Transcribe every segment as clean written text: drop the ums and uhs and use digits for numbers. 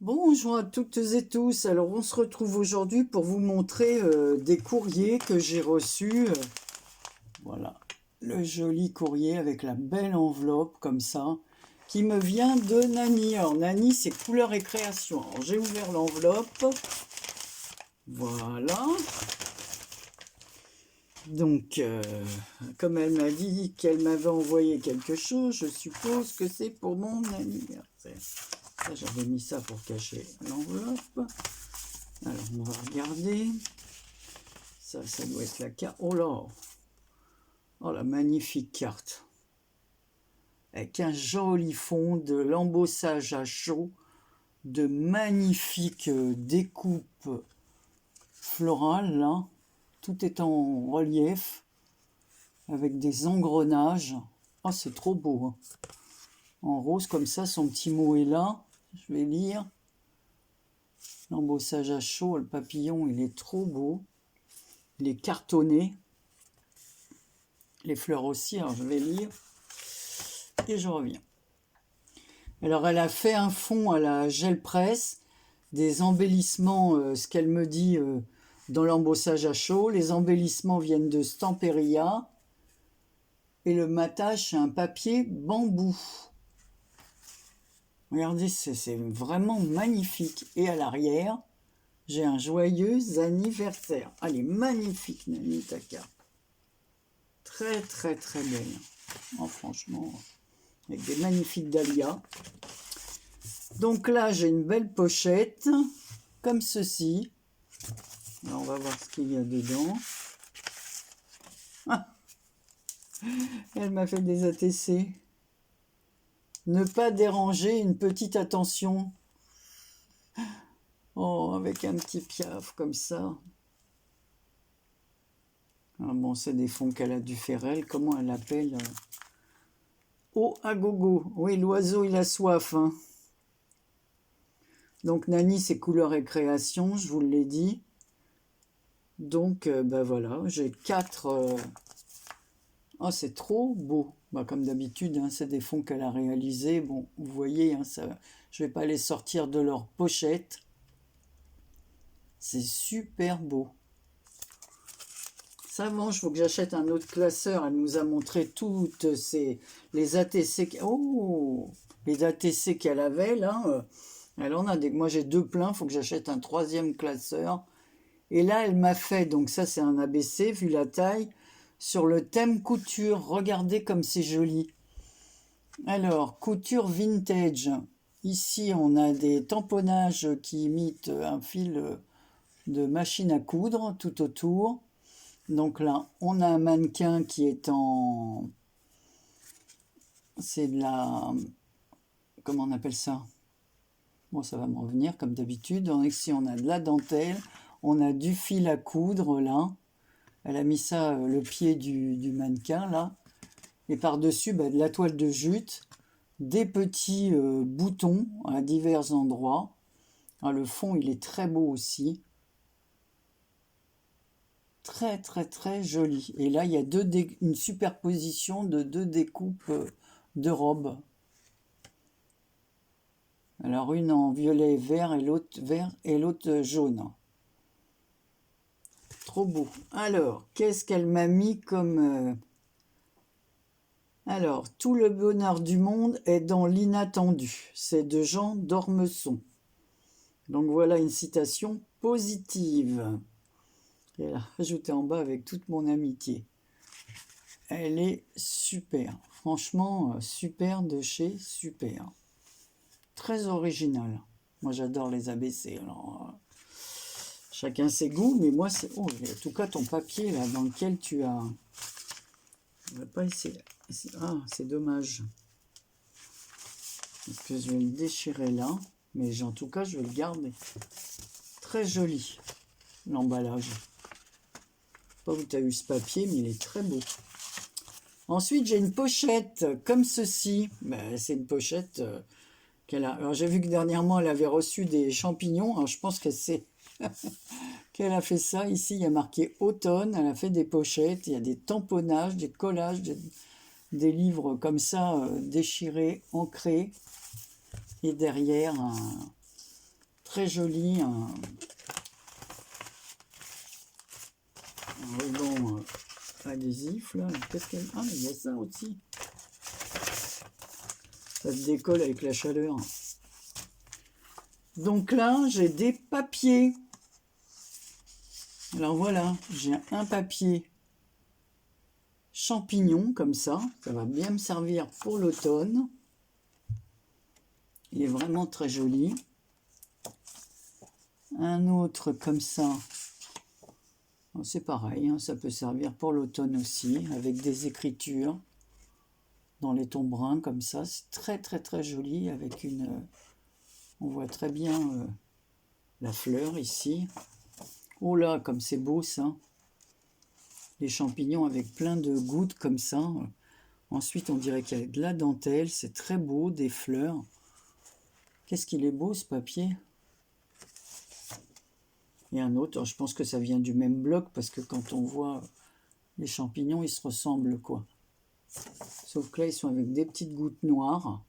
Bonjour à toutes et tous. Alors, on se retrouve aujourd'hui pour vous montrer des courriers que j'ai reçus. Voilà, le joli courrier avec la belle enveloppe comme ça, qui me vient de Nani. Alors, Nani, c'est couleur et création. Alors, j'ai ouvert l'enveloppe. Voilà. Donc, comme elle m'a dit qu'elle m'avait envoyé quelque chose, je suppose que c'est pour mon anniversaire. Ça, j'avais mis ça pour cacher l'enveloppe. Alors, on va regarder. Ça doit être la carte. Oh là! Oh, la magnifique carte. Avec un joli fond, de l'embossage à chaud, de magnifiques découpes florales, là. Tout est en relief, avec des engrenages. Oh, c'est trop beau, hein. En rose, comme ça, son petit mot est là. Je vais lire. L'embossage à chaud, le papillon, il est trop beau. Il est cartonné. Les fleurs aussi, alors je vais lire. Et je reviens. Alors, elle a fait un fond à la gel presse, des embellissements, ce qu'elle me dit dans l'embossage à chaud. Les embellissements viennent de Stamperia. Et le matage, c'est un papier bambou. Regardez, c'est vraiment magnifique. Et à l'arrière, j'ai un joyeux anniversaire. Elle est magnifique, Nani, ta carte. Très, très, très belle. Oh, franchement, avec des magnifiques dahlias. Donc là, j'ai une belle pochette, comme ceci. Alors, on va voir ce qu'il y a dedans. Ah, elle m'a fait des ATC. Ne pas déranger, une petite attention. Oh, avec un petit piaf comme ça. Ah bon, c'est des fonds qu'elle a du Ferrel. Comment elle appelle? Oh, à gogo. Oui, l'oiseau, il a soif, hein. Donc, Nani, c'est couleur et création, je vous l'ai dit. Donc, ben voilà, j'ai 4... Oh, c'est trop beau. Bah, comme d'habitude, hein, c'est des fonds qu'elle a réalisés. Bon, vous voyez, hein, ça, je ne vais pas les sortir de leur pochette. C'est super beau. Ça, bon, il faut que j'achète un autre classeur. Elle nous a montré toutes les ATC. Oh, les ATC qu'elle avait, là. Elle en a des... Moi, j'ai 2 pleins. Il faut que j'achète un 3e classeur. Et là, elle m'a fait, donc ça, c'est un ABC, vu la taille, sur le thème couture. Regardez comme c'est joli. Alors, couture vintage. Ici, on a des tamponnages qui imitent un fil de machine à coudre tout autour. Donc là, on a un mannequin qui est en... C'est de la... Comment on appelle ça? Bon, ça va me revenir comme d'habitude. Ici, on a de la dentelle. On a du fil à coudre, là. Elle a mis ça, le pied du mannequin, là. Et par-dessus, bah, de la toile de jute. Des petits boutons à divers endroits. Ah, le fond, il est très beau aussi. Très, très, très joli. Et là, il y a une superposition de 2 découpes de robes. Alors, une en violet et vert et l'autre jaune. Trop beau. Alors, qu'est-ce qu'elle m'a mis comme... Alors, tout le bonheur du monde est dans l'inattendu. C'est de Jean d'Ormesson. Donc voilà une citation positive. Et elle a rajouté en bas avec toute mon amitié. Elle est super. Franchement, super de chez super. Très original. Moi, j'adore les ABC. Alors, chacun ses goûts, mais moi, c'est... Oh, en tout cas, ton papier, là, dans lequel tu as... On va pas essayer... Ah, c'est dommage. Parce que je vais le déchirer là. Mais en tout cas, je vais le garder. Très joli, l'emballage. Je sais pas où tu as eu ce papier, mais il est très beau. Ensuite, j'ai une pochette comme ceci. Ben, c'est une pochette qu'elle a... Alors, j'ai vu que dernièrement, elle avait reçu des champignons. Alors, je pense que c'est... qu'elle a fait ça. Ici, il y a marqué automne. Elle a fait des pochettes. Il y a des tamponnages, des collages, des livres comme ça, déchirés, ancrés. Et derrière, très joli, un ruban adhésif là. Qu'est-ce qu'elle... Ah, mais il y a ça aussi. Ça se décolle avec la chaleur. Donc là, j'ai des papiers. Alors voilà, j'ai un papier champignon comme ça. Ça va bien me servir pour l'automne. Il est vraiment très joli. Un autre comme ça. C'est pareil, hein, ça peut servir pour l'automne aussi, avec des écritures dans les tons bruns comme ça. C'est très très très joli avec une... on voit très bien la fleur ici. Oh là, comme c'est beau ça. Les champignons avec plein de gouttes comme ça. Ensuite, on dirait qu'il y a de la dentelle. C'est très beau, des fleurs. Qu'est-ce qu'il est beau ce papier. Et un autre, je pense que ça vient du même bloc parce que quand on voit les champignons, ils se ressemblent quoi. Sauf que là, ils sont avec des petites gouttes noires.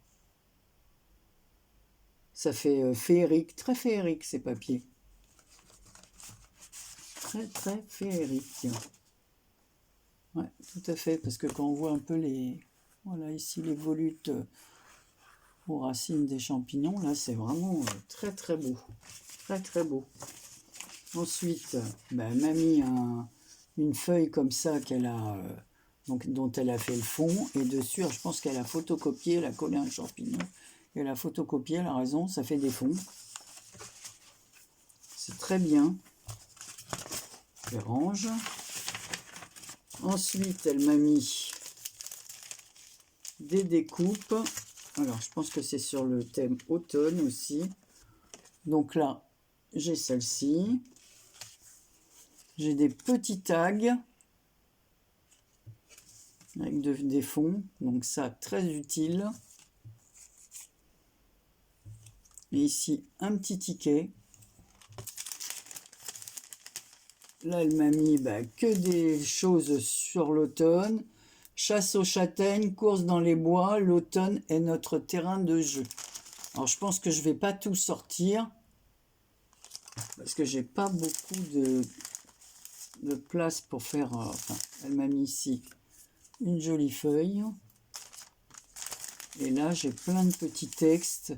Ça fait féerique, très féerique ces papiers. Très très féerique. Ouais, tout à fait, parce que quand on voit un peu les... Voilà, ici les volutes aux racines des champignons, là c'est vraiment très très beau. Très très beau. Ensuite, ben, elle m'a mis une feuille comme ça qu'elle a, donc, dont elle a fait le fond. Et dessus, je pense qu'elle a photocopié, elle a collé un champignon. Et elle a photocopié, elle a raison, ça fait des fonds. C'est très bien. Je range. Ensuite, elle m'a mis des découpes. Alors, je pense que c'est sur le thème automne aussi. Donc là, j'ai celle-ci. J'ai des petits tags avec des fonds, donc ça très utile. Et ici un petit ticket. Là elle m'a mis que des choses sur l'automne. Chasse aux châtaignes, course dans les bois, l'automne est notre terrain de jeu. Alors je pense que je vais pas tout sortir parce que j'ai pas beaucoup de place pour faire... enfin, elle m'a mis ici une jolie feuille. Et là, j'ai plein de petits textes.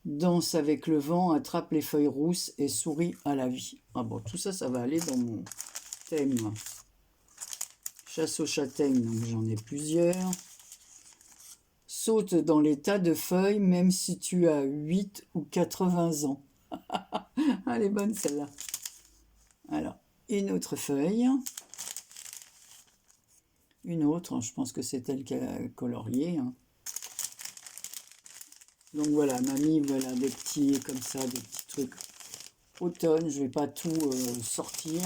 Danse avec le vent, attrape les feuilles rousses et sourit à la vie. Ah bon, tout ça, ça va aller dans mon thème. Chasse aux châtaignes, donc j'en ai plusieurs. Saute dans les tas de feuilles, même si tu as 8 ou 80 ans. Elle est bonne celle-là. Alors, une autre feuille. Une autre, je pense que c'est elle qui a colorié. Hein. Donc voilà, mamie, voilà des petits comme ça, des petits trucs automne. Je vais pas tout sortir.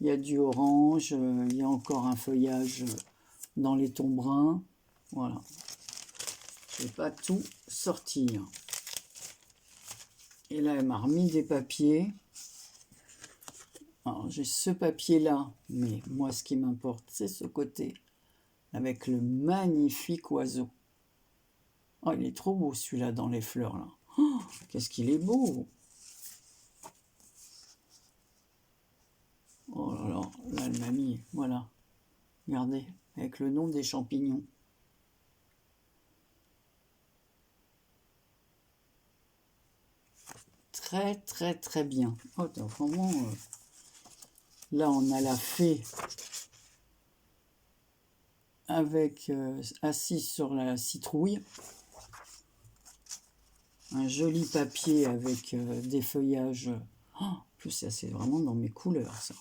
Il y a du orange, il y a encore un feuillage dans les tons bruns. Voilà. Je vais pas tout sortir. Et là, elle m'a remis des papiers. Alors, j'ai ce papier-là, mais moi, ce qui m'importe, c'est ce côté, avec le magnifique oiseau. Oh, il est trop beau, celui-là, dans les fleurs, là. Oh, qu'est-ce qu'il est beau! Oh là là, là, elle m'a mis, voilà. Regardez, avec le nom des champignons. Très, très, très bien. Oh, vraiment... Là, on a la fée avec assise sur la citrouille. Un joli papier avec des feuillages. Oh, en plus, ça, c'est vraiment dans mes couleurs, ça.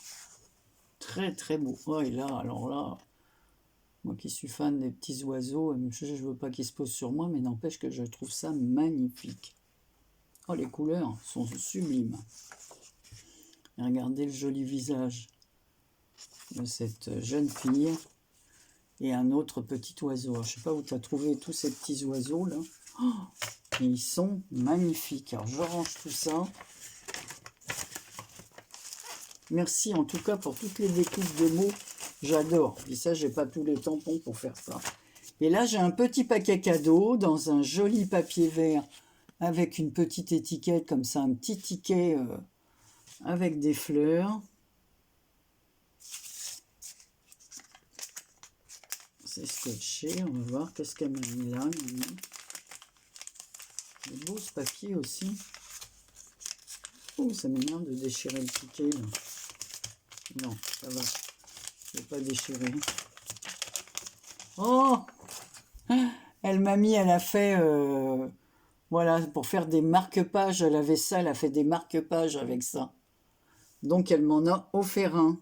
Très, très beau. Oh, et là, alors là, moi qui suis fan des petits oiseaux, je ne veux pas qu'ils se posent sur moi, mais n'empêche que je trouve ça magnifique. Oh, les couleurs sont sublimes. Et regardez le joli visage de cette jeune fille et un autre petit oiseau. Alors, je ne sais pas où tu as trouvé tous ces petits oiseaux là. Oh, et ils sont magnifiques. Alors je range tout ça. Merci en tout cas pour toutes les découpes de mots. J'adore. Et ça, j'ai pas tous les tampons pour faire ça. Et là, j'ai un petit paquet cadeau dans un joli papier vert avec une petite étiquette comme ça, un petit ticket avec des fleurs. C'est scotché, on va voir qu'est-ce qu'elle m'a mis là. C'est beau ce papier aussi. Oh, ça m'énerve de déchirer le ticket là. Non, ça va. Je ne vais pas déchirer. Oh! Elle m'a mis, elle a fait, voilà, pour faire des marque-pages. Elle avait ça, elle a fait des marque-pages avec ça. Donc elle m'en a offert un.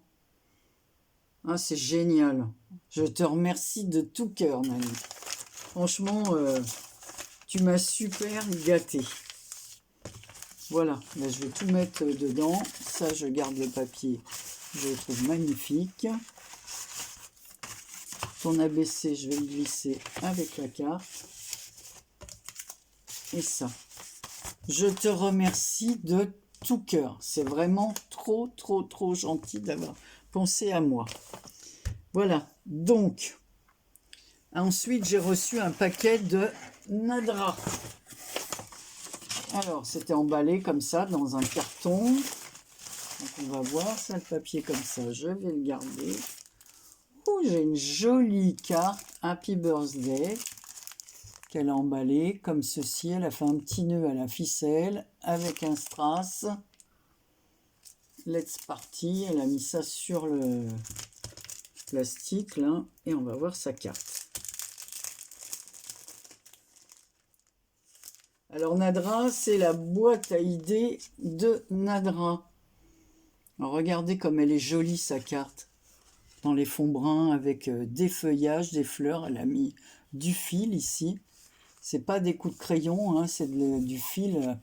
Ah, c'est génial. Je te remercie de tout cœur, Nani. Franchement, tu m'as super gâté. Voilà, là, je vais tout mettre dedans. Ça, je garde le papier. Je le trouve magnifique. Ton ABC, je vais le glisser avec la carte. Et ça. Je te remercie de tout cœur. C'est vraiment trop, trop, trop gentil d'avoir pensé à moi. Voilà. Donc, ensuite, j'ai reçu un paquet de Nadra. Alors, c'était emballé comme ça, dans un carton. Donc, on va voir ça, le papier comme ça. Je vais le garder. Oh, j'ai une jolie carte Happy Birthday qu'elle a emballée comme ceci. Elle a fait un petit nœud à la ficelle avec un strass. Let's Party. Elle a mis ça sur le plastique là et on va voir sa carte. Alors Nadra, c'est la boîte à idées de Nadra. Alors, regardez comme elle est jolie sa carte. Dans les fonds bruns avec des feuillages, des fleurs. Elle a mis du fil ici. C'est pas des coups de crayon, hein, c'est du fil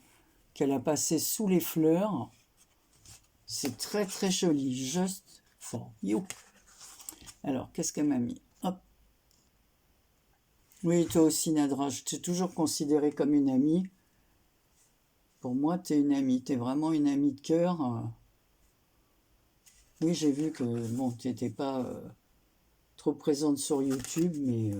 qu'elle a passé sous les fleurs. C'est très très joli. Just for you. Alors, qu'est-ce qu'elle m'a mis? Hop. Oui, toi aussi, Nadra, je t'ai toujours considérée comme une amie. Pour moi, tu es une amie. Tu es vraiment une amie de cœur. Oui, j'ai vu que bon, tu n'étais pas trop présente sur YouTube, mais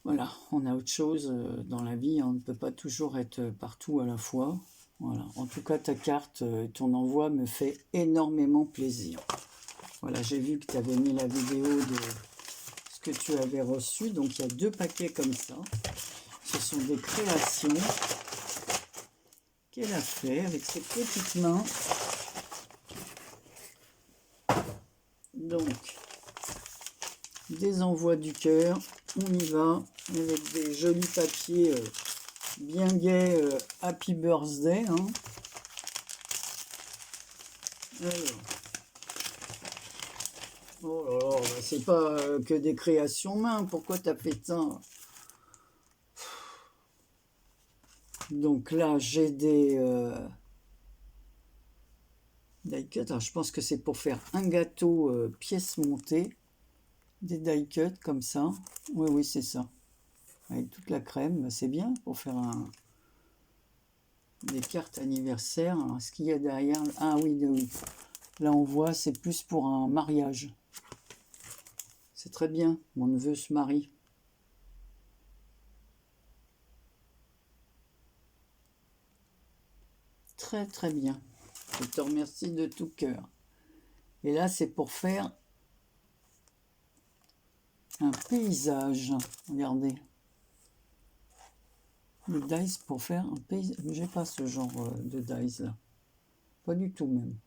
voilà, on a autre chose dans la vie. On ne peut pas toujours être partout à la fois. Voilà. En tout cas, ta carte, ton envoi me fait énormément plaisir. Voilà, j'ai vu que tu avais mis la vidéo de ce que tu avais reçu. Donc, il y a 2 paquets comme ça. Ce sont des créations qu'elle a fait avec ses petites mains. Donc, des envois du cœur. On y va avec des jolis papiers bien gais. Happy Birthday. Hein. Alors. Oh là là, bah c'est pas que des créations main. Pourquoi t'as fait ça? Donc là, j'ai des die cut. Alors, je pense que c'est pour faire un gâteau pièce montée. Des die cut comme ça. Oui, oui, c'est ça. Avec toute la crème, c'est bien pour faire des cartes anniversaire. Alors, ce qu'il y a derrière? Ah oui, oui. Là, on voit, c'est plus pour un mariage. C'est très bien. Mon neveu se marie. Très, très bien. Je te remercie de tout cœur. Et là, c'est pour faire un paysage. Regardez. Le dice pour faire un paysage. J'ai pas ce genre de dice là. Pas du tout même.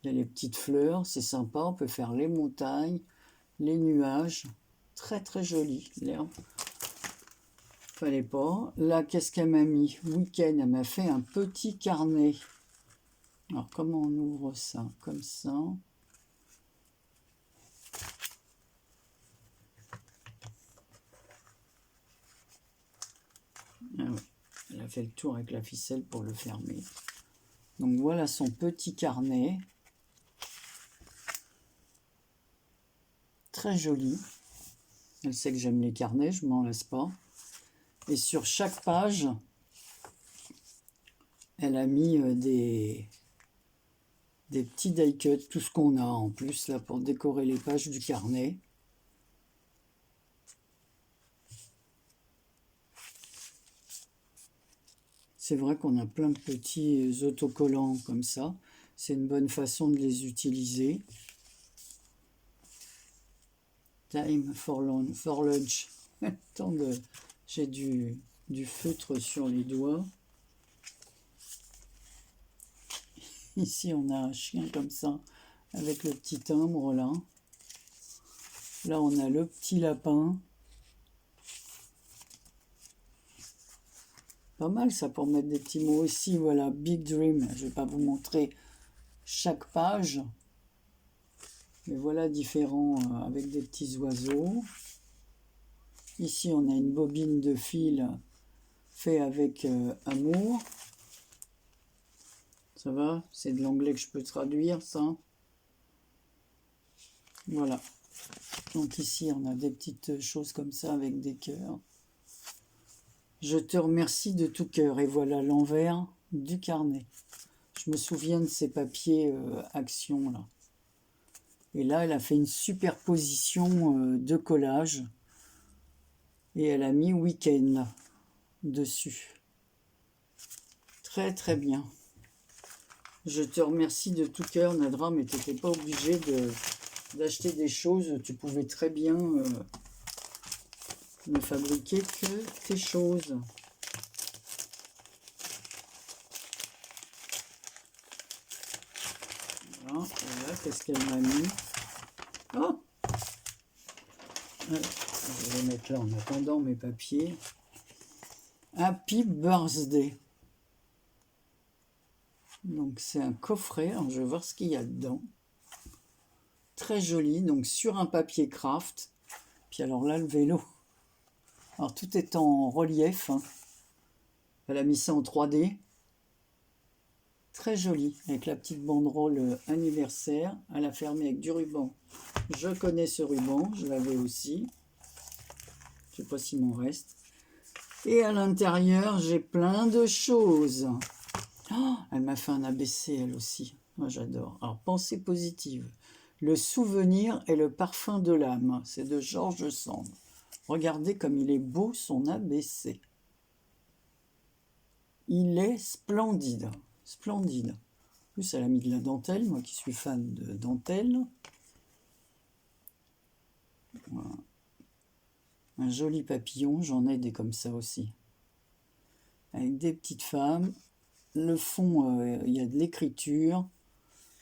Il y a les petites fleurs, c'est sympa. On peut faire les montagnes, les nuages. Très très joli l'herbe. Fallait pas. Là, qu'est-ce qu'elle m'a mis? Week-end, elle m'a fait un petit carnet. Alors, comment on ouvre ça? Comme ça. Ah ouais. Elle a fait le tour avec la ficelle pour le fermer. Donc, voilà son petit carnet. Très joli. Elle sait que j'aime les carnets, je m'en lasse pas. Et sur chaque page, elle a mis des petits die cut, tout ce qu'on a en plus là pour décorer les pages du carnet. C'est vrai qu'on a plein de petits autocollants comme ça. C'est une bonne façon de les utiliser. Time for lunch. J'ai du feutre sur les doigts. Ici, on a un chien comme ça, avec le petit timbre là. Là, on a le petit lapin. Pas mal ça pour mettre des petits mots aussi. Voilà, Big Dream. Je ne vais pas vous montrer chaque page. Mais voilà différents avec des petits oiseaux. Ici, on a une bobine de fil fait avec amour. Ça va? C'est de l'anglais que je peux traduire, ça. Voilà. Donc ici, on a des petites choses comme ça avec des cœurs. Je te remercie de tout cœur. Et voilà l'envers du carnet. Je me souviens de ces papiers action, là. Et là, elle a fait une superposition de collage. Et elle a mis week-end dessus. Très, très bien. Je te remercie de tout cœur, Nadra, mais tu n'étais pas obligé d'acheter des choses. Tu pouvais très bien ne fabriquer que tes choses. Voilà, qu'est-ce qu'elle m'a mis? Oh! Je vais les mettre là en attendant mes papiers. Happy Birthday. Donc c'est un coffret, alors je vais voir ce qu'il y a dedans. Très joli, donc sur un papier craft. Puis alors là, le vélo. Alors tout est en relief. Hein. Elle a mis ça en 3D. Très joli, avec la petite banderole anniversaire. Elle a fermé avec du ruban. Je connais ce ruban, je l'avais aussi. Je ne sais pas s'il m'en reste. Et à l'intérieur, j'ai plein de choses. Oh, elle m'a fait un ABC, elle aussi. Moi, j'adore. Alors, pensée positive. Le souvenir est le parfum de l'âme. C'est de Georges Sand. Regardez comme il est beau, son ABC. Il est splendide. Splendide. En plus, elle a mis de la dentelle. Moi qui suis fan de dentelle. Voilà. Un joli papillon. J'en ai des comme ça aussi. Avec des petites femmes. Le fond, il y a de l'écriture,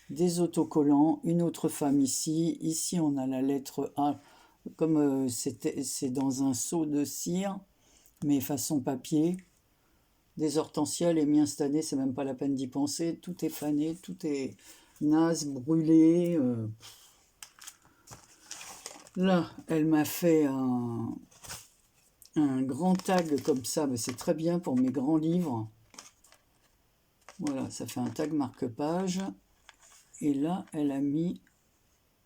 des autocollants, une autre femme ici. Ici, on a la lettre A, comme c'est dans un seau de cire, mais façon papier. Des hortensias, les miens cette année, c'est même pas la peine d'y penser. Tout est fané, tout est naze, brûlé. Là, elle m'a fait un grand tag comme ça. Ben, c'est très bien pour mes grands livres. Voilà, ça fait un tag marque-page. Et là, elle a mis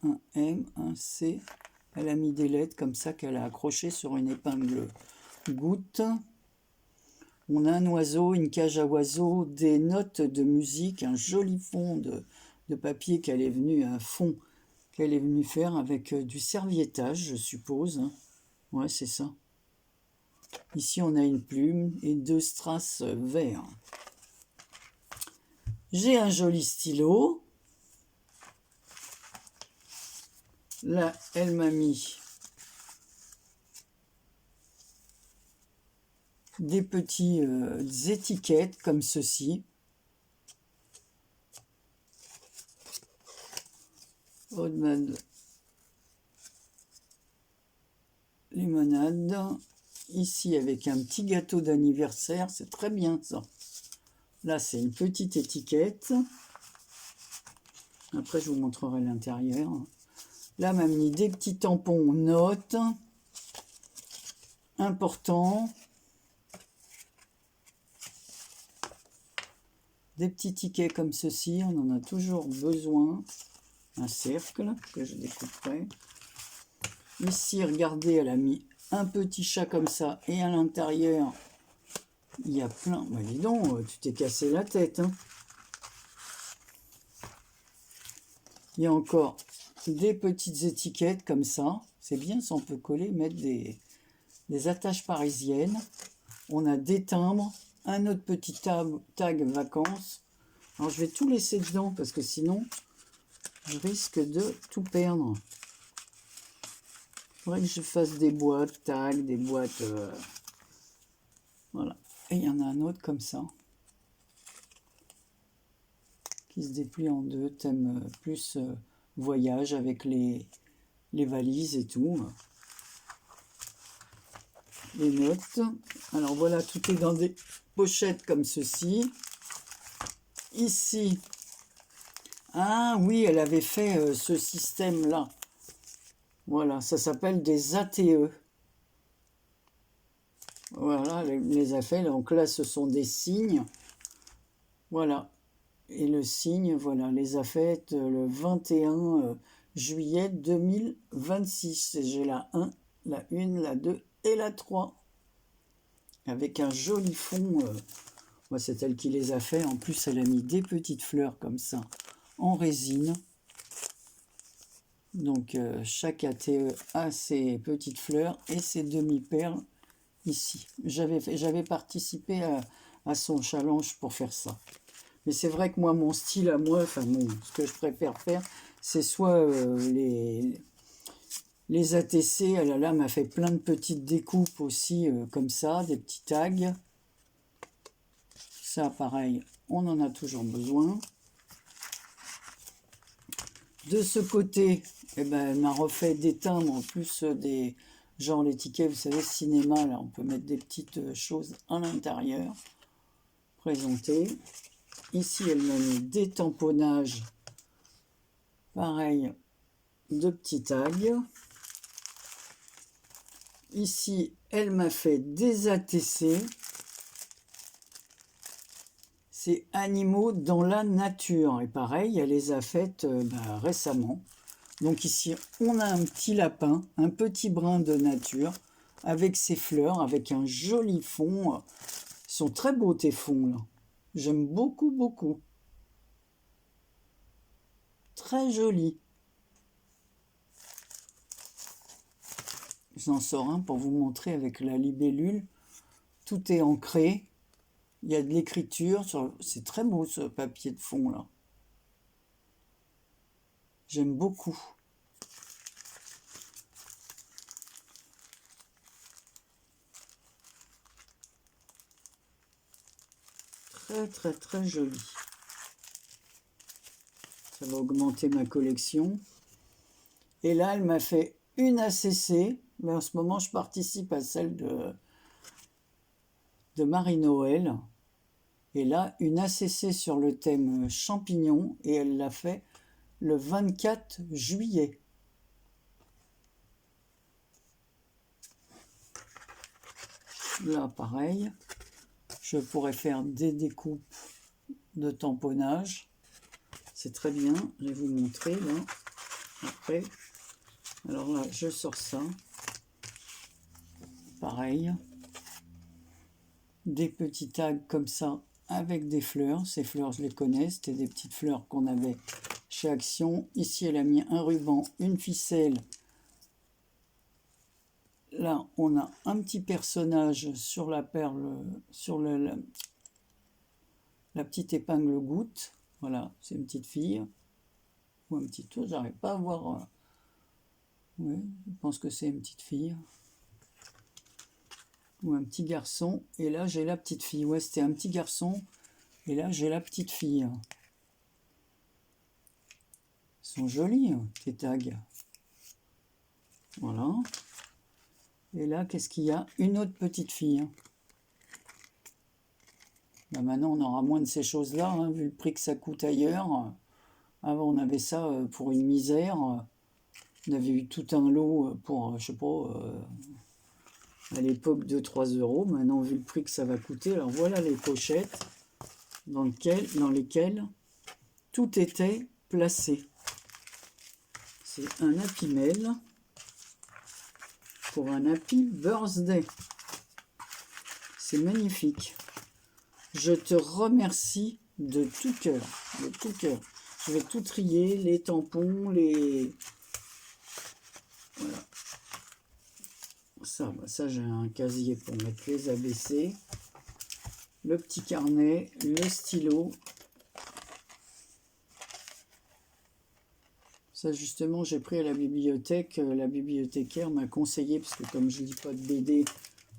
un M, un C. Elle a mis des lettres comme ça qu'elle a accrochées sur une épingle goutte. On a un oiseau, une cage à oiseaux, des notes de musique, un joli fond de papier qu'elle est venue, un fond qu'elle est venue faire avec du serviettage, je suppose. Ouais, c'est ça. Ici, on a une plume et 2 strass verts. J'ai un joli stylo. Là, elle m'a mis des petites étiquettes comme ceci. Rodman limonade. Ici, avec un petit gâteau d'anniversaire. C'est très bien, ça. Là, c'est une petite étiquette. Après, je vous montrerai l'intérieur. Là, m'a mis des petits tampons notes. Importants. Des petits tickets comme ceci. On en a toujours besoin. Un cercle que je découperai. Ici, regardez, elle a mis un petit chat comme ça. Et à l'intérieur, il y a plein... Bah, dis donc, tu t'es cassé la tête. Hein. Il y a encore des petites étiquettes comme ça. C'est bien si on peut coller, mettre des attaches parisiennes. On a des timbres. un autre petit tag vacances. Alors je vais tout laisser dedans parce que sinon je risque de tout perdre. Il faudrait que je fasse des boîtes tags, des boîtes... voilà. Et il y en a un autre comme ça. Qui se déplie en deux. Thème plus voyage avec les valises et tout. Les notes. Alors voilà, tout est dans des pochettes comme ceci. Ici. Ah oui, elle avait fait ce système-là. Voilà, ça s'appelle des ATE. Voilà, les affaires. Donc là, ce sont des signes. Voilà. Et le signe, voilà, les a faites le 21 juillet 2026. Et j'ai la 1, la 1, la 2 et la 3. Avec un joli fond. Moi, c'est elle qui les a fait. En plus, elle a mis des petites fleurs comme ça, en résine. Donc, chaque ATE a ses petites fleurs et ses demi-perles ici. J'avais participé à son challenge pour faire ça. Mais c'est vrai que moi, mon style à moi, enfin, ce que je préfère faire, c'est soit les ATC. Elle là m'a fait plein de petites découpes aussi, comme ça, des petits tags. Ça, pareil, on en a toujours besoin. De ce côté, eh ben, elle m'a refait des timbres, en plus des... genre les tickets, vous savez, cinéma, là, on peut mettre des petites choses à l'intérieur. Présenter. Ici, elle m'a mis des tamponnages, pareil, de petits tags. Ici, elle m'a fait des ATC. C'est animaux dans la nature. Et pareil, elle les a faites récemment. Donc ici, on a un petit lapin, un petit brin de nature, avec ses fleurs, avec un joli fond. Ils sont très beaux, tes fonds, là. J'aime beaucoup, beaucoup. Très joli. J'en sors un pour vous montrer avec la libellule. Tout est ancré. Il y a de l'écriture. C'est très beau, ce papier de fond, là. J'aime beaucoup. Très, très, très joli. Ça va augmenter ma collection. Et là, elle m'a fait une ACC. Mais en ce moment, je participe à celle de Marie-Noël. Et là, une ACC sur le thème champignons. Et elle l'a fait le 24 juillet. Là, pareil. Je pourrais faire des découpes de tamponnage. C'est très bien. Je vais vous montrer là. Après. Alors là, je sors ça. Pareil. Des petits tags comme ça avec des fleurs. Ces fleurs, je les connais. C'était des petites fleurs qu'on avait chez Action. Ici, elle a mis un ruban, une ficelle. Là, on a un petit personnage sur la perle, sur la petite épingle goutte. Voilà, c'est une petite fille. Ou un petit tour, j'arrive pas à voir. Oui, je pense que c'est une petite fille. Ou un petit garçon. Et là, j'ai la petite fille. Ouais, c'était un petit garçon. Et là, j'ai la petite fille. Ils sont jolis, tes tags. Voilà. Et là, qu'est-ce qu'il y a? Une autre petite fille. Ben maintenant, on aura moins de ces choses-là, hein, vu le prix que ça coûte ailleurs. Avant, on avait ça pour une misère. On avait eu tout un lot pour, je sais pas, à l'époque, 2-3 euros. Maintenant, vu le prix que ça va coûter, alors voilà les pochettes dans lesquelles tout était placé. C'est un Happy Mail pour un Happy Birthday. C'est magnifique. Je te remercie de tout cœur, de tout cœur. Je vais tout trier, les tampons, les... Voilà. Ça j'ai un casier pour mettre les ABC. le petit carnet, le stylo. Ça, justement, j'ai pris à la bibliothèque. La bibliothécaire m'a conseillé, parce que comme je lis pas de BD,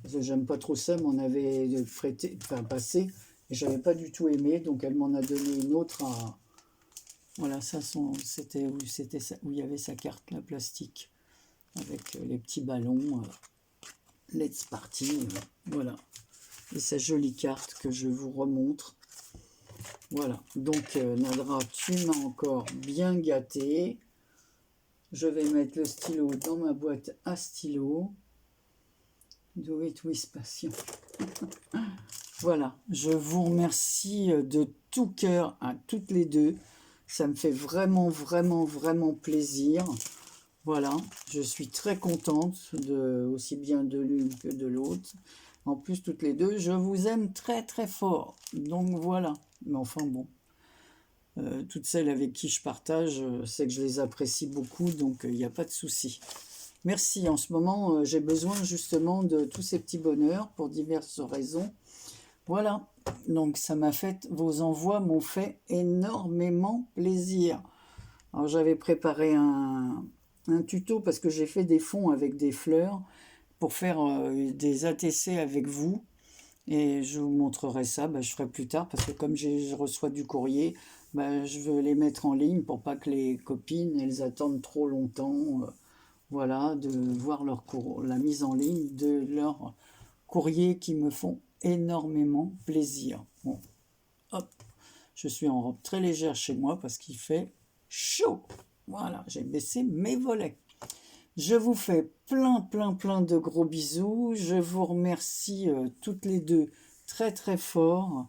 parce que j'aime pas trop ça, m'en avait prêté, enfin passé, et j'avais pas du tout aimé, donc elle m'en a donné une autre à... Voilà, ça, c'était où il y avait sa carte, la plastique, avec les petits ballons. Let's Party, voilà. Et sa jolie carte que je vous remontre. Voilà, donc Nadra, tu m'as encore bien gâté. Je vais mettre le stylo dans ma boîte à stylo. Do it with passion. Voilà, je vous remercie de tout cœur à toutes les deux. Ça me fait vraiment, vraiment, vraiment plaisir. Voilà, je suis très contente, aussi bien de l'une que de l'autre. En plus, toutes les deux, je vous aime très, très fort. Donc voilà, mais enfin bon. Toutes celles avec qui je partage, c'est que je les apprécie beaucoup, donc il n'y a pas de souci. Merci, en ce moment, j'ai besoin justement de tous ces petits bonheurs pour diverses raisons. Voilà, donc ça m'a fait, vos envois m'ont fait énormément plaisir. Alors j'avais préparé un tuto parce que j'ai fait des fonds avec des fleurs pour faire des ATC avec vous. Et je vous montrerai ça, je ferai plus tard parce que comme je reçois du courrier, je veux les mettre en ligne pour pas que les copines elles attendent trop longtemps. Voilà, de voir la mise en ligne de leurs courriers qui me font énormément plaisir. Bon, hop, je suis en robe très légère chez moi parce qu'il fait chaud. Voilà, j'ai baissé mes volets. Je vous fais plein, plein, plein de gros bisous. Je vous remercie toutes les deux très, très fort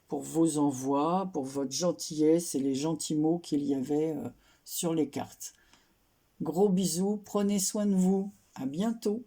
pour vos envois, pour votre gentillesse et les gentils mots qu'il y avait sur les cartes. Gros bisous, prenez soin de vous. À bientôt.